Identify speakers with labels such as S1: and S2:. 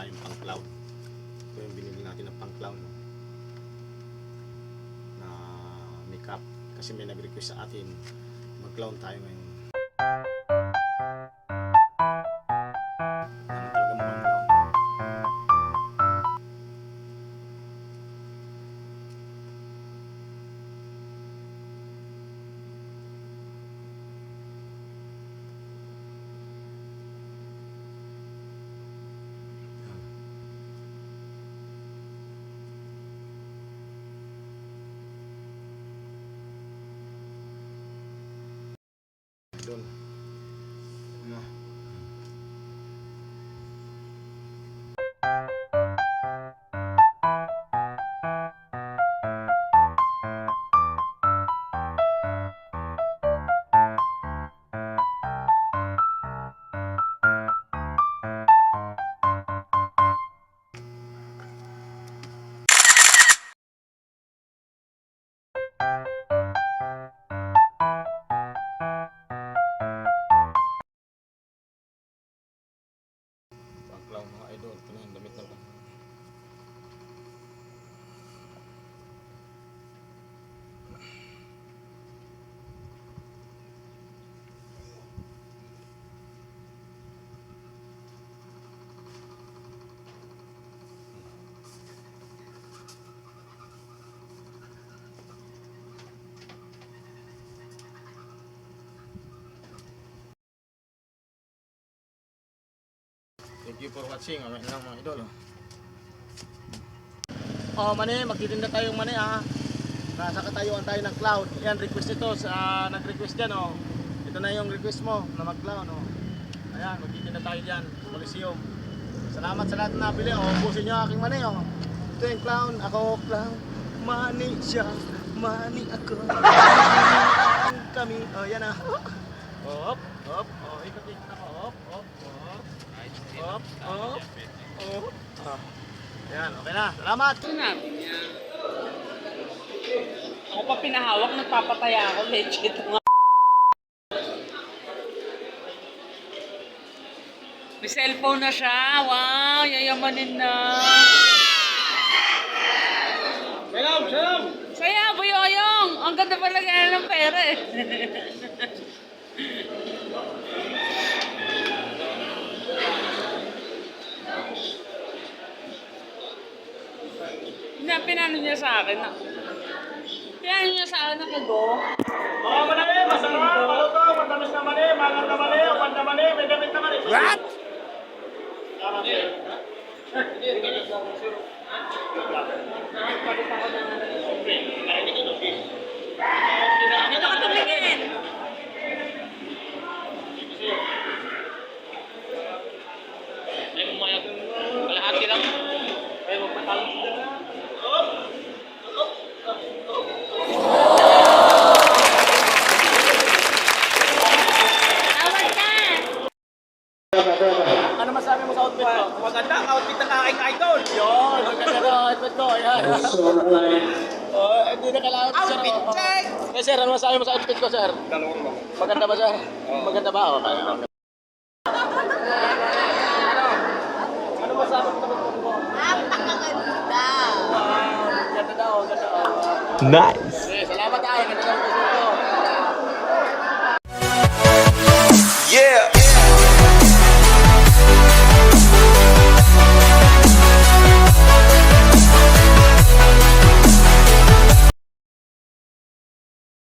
S1: tayong pang clown. Ito yung binili natin ng pang clown na makeup kasi may nag-request sa atin mag clown tayo ngayon. Ano talaga mukhang clown. Doon. Ano? Clown mga idol, ito na yung damit na lang. Thank you for watching, mamaya lang mga idol. Mani, magtitinda tayong mani nasa katayuan tayo ng clown. Yan, request ito sa nag-request dyan Ito na yung request mo na mag-clown Ayan, magtitinda tayo dyan sa Coliseum. Salamat sa lahat na nabili ubusin nyo aking mani Ito yung clown, ako clown. Mani siya, mani ako. Kami, yan Hop, hop, ikot-ikot ako. Hop, hop, hop. Hop, hop, hop. Yan, okay na. Salamat!
S2: Sinabi niya. Ako pa pinahawak, nagpapataya ako. Legit nga. May cellphone na siya. Wow, yayamanin na.
S1: Sayaw! Sayaw!
S2: Saya, Buyoyong. Ang ganda pala ganyan ng pera eh. Pinano niya sa akin na. Pinano niya sa akin na kago.
S1: Mga manali, masarap, maluto, matamis na mani, malang na mani, upan na mani, may damit na mani. What?
S2: Dito ka tumingin.
S1: Ay, umayag. Kalahati lang. Ay, magpatalo. Ano masabi mo sa outfit ko? Maganda ang outfit ng aking idol. Yun, maganda ang outfit ko. Ayan. Hindi na kailangan. Outfit check! Eh sir, ano masabi mo sa outfit ko, sir? Dalawang ba? Maganda ba, sir? Maganda ba? Okay. Ano masabi mo sa outfit ko?
S3: Napakaganda!
S1: Wow, ganda daw, ganda daw.
S4: Nice.